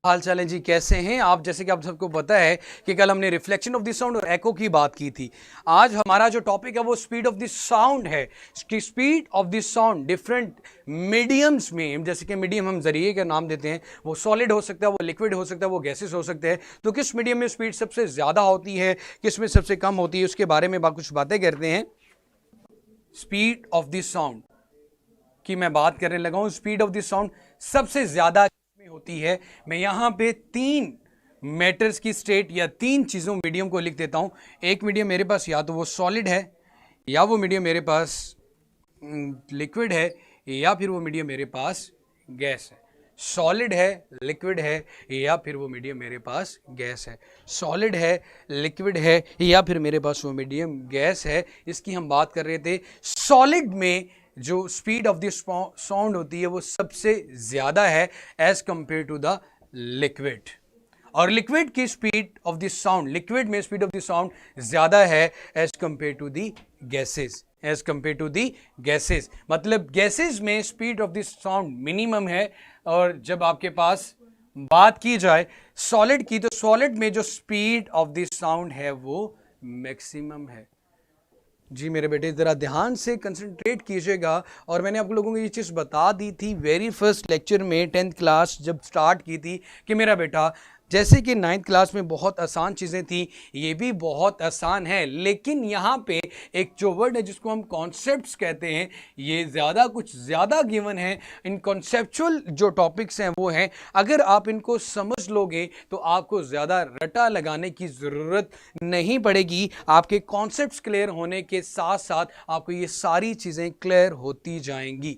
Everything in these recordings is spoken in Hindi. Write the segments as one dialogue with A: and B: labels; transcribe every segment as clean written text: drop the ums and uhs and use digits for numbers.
A: हाल चाल है जी, कैसे हैं आप। जैसे कि आप सबको पता है कि कल हमने रिफ्लेक्शन ऑफ द साउंड और एको की बात की थी। आज हमारा जो टॉपिक है वो स्पीड ऑफ द साउंड है कि speed of the sound different mediums में, जैसे कि मीडियम हम जरिए का नाम देते हैं, वो सॉलिड हो सकता है, वो लिक्विड हो सकता है, वो गैसेस हो सकते हैं। तो किस मीडियम में स्पीड सबसे ज्यादा होती है, किस में सबसे कम होती है, उसके बारे में कुछ बातें करते हैं। स्पीड ऑफ द साउंड की मैं बात करने लगा हूं। स्पीड ऑफ द साउंड सबसे ज्यादा में होती है। मैं यहां पे 3 मैटर्स की स्टेट या 3 चीजों मीडियम को लिख देता हूं। एक मीडियम मेरे पास या तो वो सॉलिड है, या वो मीडियम मेरे पास लिक्विड है, या फिर वो मीडियम मेरे पास गैस है। सॉलिड है, लिक्विड है, या फिर वो मीडियम मेरे पास गैस है। सॉलिड है, लिक्विड है, या फिर मेरे पास वो मीडियम गैस है। इसकी हम बात कर रहे थे। सॉलिड में जो स्पीड ऑफ द साउंड होती है वो सबसे ज्यादा है as compare to the liquid. और लिक्विड की speed of the sound, liquid में स्पीड ऑफ द साउंड ज्यादा है as compare to the gases, as compare to the gases. मतलब गैसेस में speed of the sound minimum है, और जब आपके पास बात की जाए सॉलिड की, तो सॉलिड में जो स्पीड ऑफ द साउंड है वो मैक्सिमम है। जी मेरे बेटे, जरा ध्यान से कंसंट्रेट कीजिएगा। और मैंने आप लोगों को ये चीज़ बता दी थी वेरी फर्स्ट लेक्चर में, 10th क्लास जब स्टार्ट की थी, कि मेरा बेटा जैसे कि 9th क्लास में बहुत आसान चीज़ें थी, ये भी बहुत आसान है, लेकिन यहाँ पे एक जो वर्ड है जिसको हम कॉन्सेप्ट्स कहते हैं, ये कुछ ज़्यादा गिवन है। इन कॉन्सेप्चुअल जो टॉपिक्स हैं वो हैं, अगर आप इनको समझ लोगे तो आपको ज़्यादा रटा लगाने की ज़रूरत नहीं पड़ेगी। आपके कॉन्सेप्ट्स क्लियर होने के साथ साथ आपको ये सारी चीज़ें क्लियर होती जाएंगी।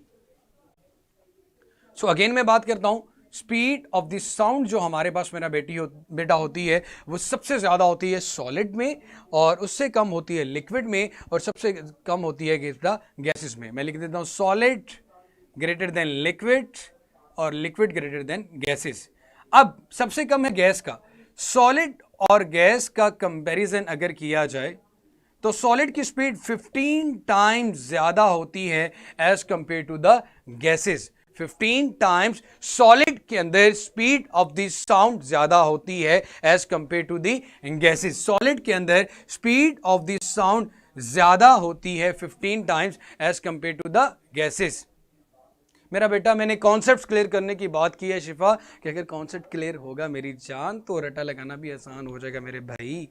A: सो अगेन मैं बात करता हूँ, स्पीड ऑफ द साउंड जो हमारे पास मेरा बेटा होती है वो सबसे ज़्यादा होती है सॉलिड में, और उससे कम होती है लिक्विड में, और सबसे कम होती है गैसेस में। मैं लिख देता हूँ सॉलिड ग्रेटर देन लिक्विड और लिक्विड ग्रेटर देन गैसेस। अब सबसे कम है गैस का। सॉलिड और गैस का कंपैरिजन अगर किया जाए तो सॉलिड की स्पीड 15 टाइम्स ज्यादा होती है as compare to the gases. 15 times solid के अंदर स्पीड ऑफ द साउंड ज्यादा होती है as compare to the gases. Solid के अंदर स्पीड ऑफ द साउंड ज्यादा होती है 15 times as compare to the gases. मेरा बेटा, मैंने कॉन्सेप्ट क्लियर करने की बात की है शिफा, कि अगर कॉन्सेप्ट क्लियर होगा मेरी जान तो रटा लगाना भी आसान हो जाएगा मेरे भाई।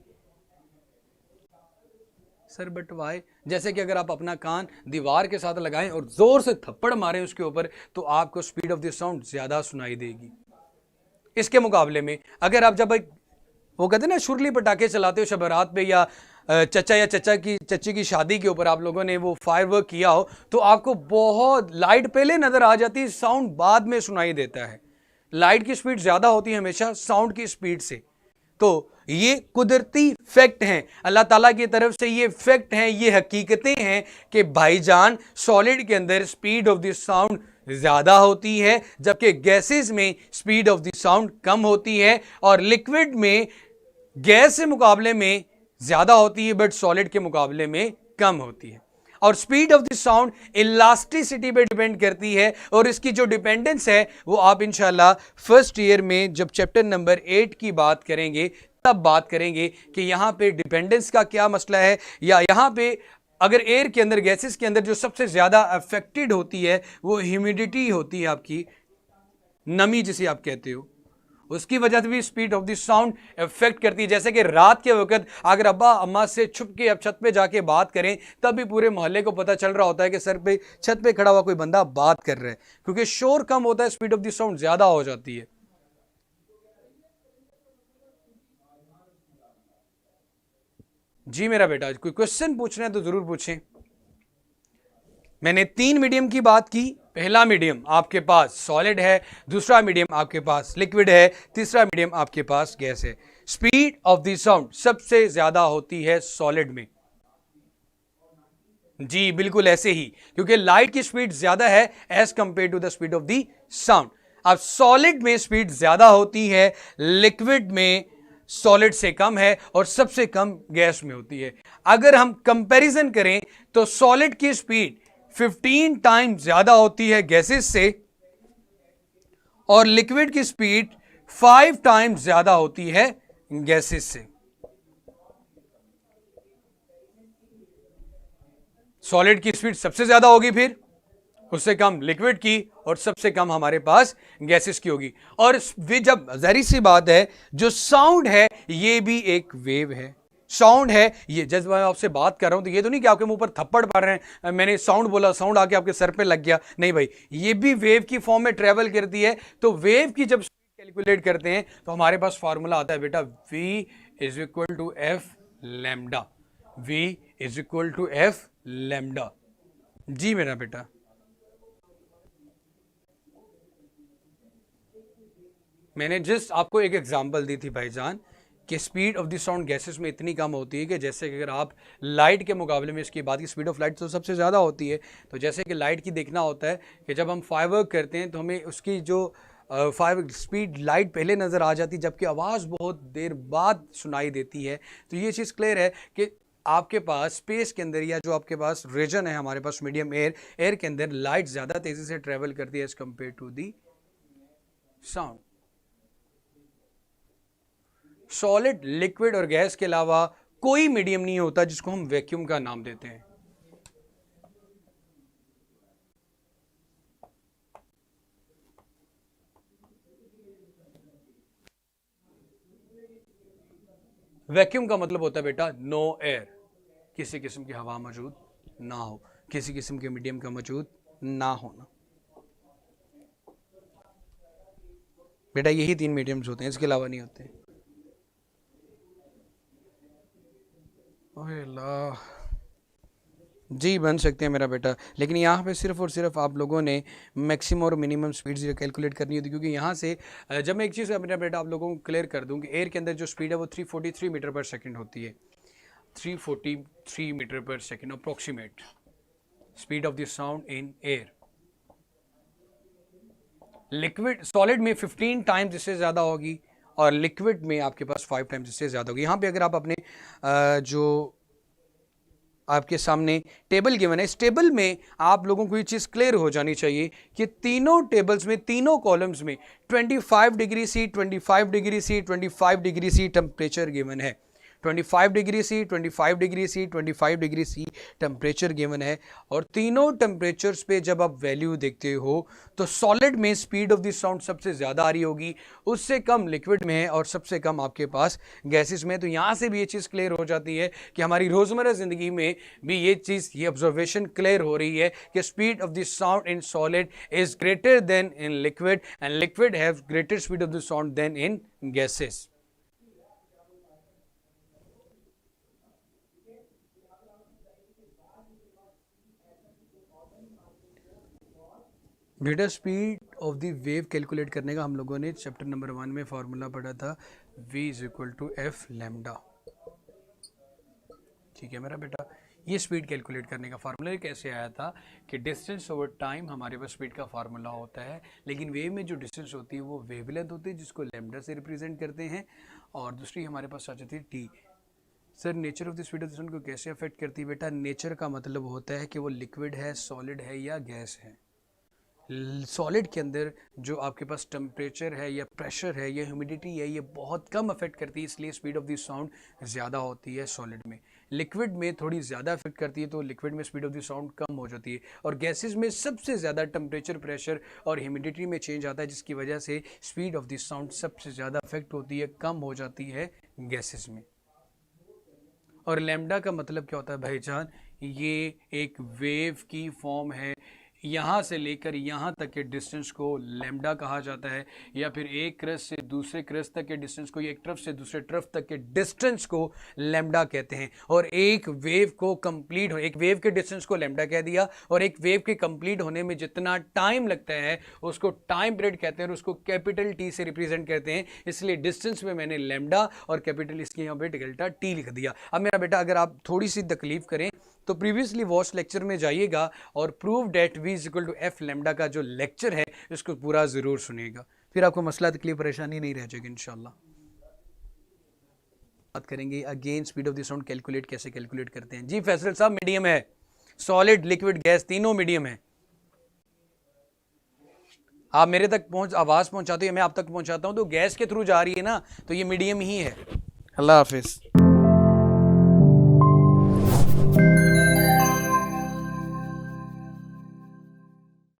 A: Sir but why? जैसे कि अगर आप अपना कान दीवार के साथ लगाएं और जोर से थप्पड़ मारें उसके ऊपर, तो आपको स्पीड ऑफ द साउंड ज्यादा सुनाई देगी। इसके मुकाबले में अगर आप जब वो कहते हैं ना शुरली पटाखे चलाते हो शब बारात पे, या चचा या चच्ची की शादी के ऊपर आप लोगों ने वो फायरवर्क किया हो, तो आपको बहुत लाइट पहले नजर आ जाती है, साउंड बाद में सुनाई देता है। लाइट की स्पीड ज्यादा होती है हमेशा साउंड की स्पीड से। तो ये कुदरती फैक्ट हैं, अल्लाह ताला की तरफ से ये फैक्ट हैं, ये हकीकतें हैं कि भाईजान सॉलिड के अंदर स्पीड ऑफ द साउंड ज्यादा होती है, जबकि गैसेस में स्पीड ऑफ द साउंड कम होती है, और लिक्विड में गैस के मुकाबले में ज्यादा होती है बट सॉलिड के मुकाबले में कम होती है। और speed of the sound elasticity पे डिपेंड करती है, और इसकी जो डिपेंडेंस है वो आप इंशाल्लाह फर्स्ट ईयर में जब चैप्टर नंबर 8 की बात करेंगे तब बात करेंगे कि यहाँ पे डिपेंडेंस का क्या मसला है, या यहाँ पे अगर एयर के अंदर, गैसेस के अंदर जो सबसे ज्यादा अफेक्टेड होती है वो ह्यूमिडिटी होती है, आपकी नमी जिसे आप कहते हो, उसकी वजह से भी speed of the sound effect करती है। जैसे कि रात के वक्त अगर अब्बा अम्मा से छुप के अब छत पे जाके बात करें, तब भी पूरे मोहल्ले को पता चल रहा होता है कि सर पे छत पे खड़ा हुआ कोई बंदा बात कर रहा है, क्योंकि शोर कम होता है, स्पीड ऑफ द साउंड ज्यादा हो जाती है। जी मेरा बेटा, कोई क्वेश्चन पूछना है तो जरूर पूछें। मैंने 3 मीडियम की बात की। पहला मीडियम आपके पास सॉलिड है, दूसरा मीडियम आपके पास लिक्विड है, तीसरा मीडियम आपके पास गैस है। स्पीड ऑफ द साउंड सबसे ज्यादा होती है सॉलिड में। जी बिल्कुल ऐसे ही, क्योंकि लाइट की स्पीड ज्यादा है as compare to the speed of the sound. अब सॉलिड में स्पीड ज्यादा होती है, लिक्विड में सॉलिड से कम है, और सबसे कम गैस में होती है। अगर हम कंपैरिजन करें तो सॉलिड की स्पीड 15 टाइम ज्यादा होती है गैसेस से, और लिक्विड की स्पीड 5 टाइम्स ज्यादा होती है गैसेस से। सॉलिड की स्पीड सबसे ज्यादा होगी, फिर उससे कम लिक्विड की, और सबसे कम हमारे पास गैसेस की होगी। और वे जब जाहिर सी बात है, जो साउंड है ये भी एक वेव है, साउंड है ये। जब मैं आपसे बात कर रहा हूं तो ये तो नहीं कि आपके मुंह पर थप्पड़ पड़ रहे हैं, मैंने साउंड बोला, साउंड आके आपके सर पे लग गया, नहीं भाई, ये भी वेव की फॉर्म में ट्रेवल करती है। तो वेव की जब स्पीड कैलकुलेट करते हैं तो हमारे पास फॉर्मूला आता है बेटा, v is equal to F lambda, v is equal to F lambda. जी मेरा बेटा, मैंने जस्ट आपको एक एग्जांपल दी थी भाईजान कि speed of the sound gases में इतनी कम होती है कि जैसे कि अगर आप लाइट के मुकाबले में इसकी बात की, स्पीड ऑफ लाइट तो सबसे ज़्यादा होती है। तो जैसे कि लाइट की देखना होता है कि जब हम फायरवर्क करते हैं तो हमें उसकी जो फायर स्पीड लाइट पहले नज़र आ जाती है, जबकि आवाज़ बहुत देर बाद सुनाई देती है। तो ये चीज़ क्लियर है कि आपके पास स्पेस के अंदर, या जो आपके पास रीजन है हमारे पास मीडियम एयर, एयर के अंदर लाइट ज़्यादा तेज़ी से ट्रेवल करती है as compare to the sound. Solid, liquid और गैस के अलावा कोई मीडियम नहीं होता जिसको हम वैक्यूम का नाम देते हैं। वैक्यूम का मतलब होता है बेटा नो एयर, किसी किस्म की हवा मौजूद ना हो, किसी किस्म के मीडियम का मौजूद ना होना। बेटा यही 3 मीडियम्स होते हैं, इसके अलावा नहीं होते। ओए अल्लाह, जी बन सकते हैं मेरा बेटा, लेकिन यहाँ पे सिर्फ और सिर्फ आप लोगों ने मैक्सिमम और मिनिमम स्पीड्स कैलकुलेट करनी होती है। क्योंकि यहाँ से जब मैं एक चीज़ मेरा बेटा आप लोगों को क्लियर कर दूँ कि एयर के अंदर जो स्पीड है वो 343 मीटर पर सेकंड होती है, 343 मीटर पर second approximate speed of the sound in air. Liquid, solid में 15 टाइम्स इससे ज़्यादा होगी, और लिक्विड में आपके पास 5 टाइम्स इससे ज़्यादा होगी। यहाँ पे अगर आप अपने जो आपके सामने टेबल गिवन है, इस टेबल में आप लोगों को ये चीज़ क्लियर हो जानी चाहिए कि तीनों टेबल्स में, तीनों कॉलम्स में 25 degree C, 25 degree C, 25 degree C temperature given है। 25 degree C, 25 degree C, 25 degree C temperature given है। और तीनों टेम्परेचर्स पे जब आप वैल्यू देखते हो तो सॉलिड में स्पीड ऑफ द साउंड सबसे ज़्यादा आ रही होगी, उससे कम लिक्विड में है, और सबसे कम आपके पास गैसेस में। तो यहाँ से भी ये चीज़ क्लियर हो जाती है कि हमारी रोज़मर्रा ज़िंदगी में भी ये चीज़, ये ऑब्जर्वेशन क्लियर हो रही है कि speed of the sound in solid is greater than in liquid, and liquid have greater speed of the sound than in gases. बेटा speed of the wave calculate करने का हम लोगों ने चैप्टर नंबर 1 में फॉर्मूला पढ़ा था, v is equal to F lambda. ठीक है मेरा बेटा, ये स्पीड कैलकुलेट करने का फार्मूला कैसे आया था कि डिस्टेंस ओवर टाइम हमारे पास स्पीड का फार्मूला होता है, लेकिन वेव में जो डिस्टेंस होती है वो वेवलेंथ होती है जिसको लैम्डा से रिप्रेजेंट करते हैं, और दूसरी हमारे पास आ जाती है T. Sir nature of the speed of the sound को कैसे अफेक्ट करती है? बेटा नेचर का मतलब होता है कि वो लिक्विड है, सॉलिड है या गैस है। सॉलिड के अंदर जो आपके पास टेम्परेचर है या प्रेशर है या ह्यूमिडिटी है, ये बहुत कम अफेक्ट करती है, इसलिए स्पीड ऑफ द साउंड ज़्यादा होती है सॉलिड में। लिक्विड में थोड़ी ज़्यादा अफेक्ट करती है, तो लिक्विड में स्पीड ऑफ द साउंड कम हो जाती है। और गैसेस में सबसे ज़्यादा टेम्परेचर, प्रेशर और ह्यूमिडिटी में चेंज आता है, जिसकी वजह से स्पीड ऑफ द साउंड सबसे ज़्यादा अफेक्ट होती है, कम हो जाती है गैसेस में। और लैम्डा का मतलब क्या होता है भाईजान? ये एक वेव की फॉर्म है, यहाँ से लेकर यहाँ तक के डिस्टेंस को लैम्डा कहा जाता है, या फिर एक क्रस्ट से दूसरे क्रस्ट तक के डिस्टेंस को, या एक तरफ से दूसरे तरफ तक के डिस्टेंस को लैम्डा कहते हैं। और एक वेव को कंप्लीट हो, एक वेव के डिस्टेंस को लैम्डा कह दिया, और एक वेव के कंप्लीट होने में जितना टाइम लगता है उसको टाइम पीरियड कहते हैं, और उसको कैपिटल टी से रिप्रेजेंट करते हैं। इसलिए डिस्टेंस में मैंने लैम्डा और कैपिटल इसके यहाँ पे डेल्टा टी लिख दिया। अब मेरा बेटा अगर आप थोड़ी सी तकलीफ करें तो प्रीवियसली वॉच लेक्चर में जाइएगा और prove that v is equal to F lambda का जो लेक्चर है इसको पूरा जरूर सुनिएगा, फिर आपको मसला तकलीफ परेशानी नहीं रह जाएगी इंशाल्लाह। बात करेंगे again speed of the sound calculate कैसे कैलकुलेट करते हैं। जी फैसल साहब, मीडियम है, सॉलिड, लिक्विड, गैस तीनों मीडियम है। आप मेरे तक आवाज़ पहुंचाते हो, मैं आप तक पहुंचाता हूं, तो गैस के थ्रू जा रही है ना, तो ये मीडियम ही है।
B: अल्लाह हाफिज़।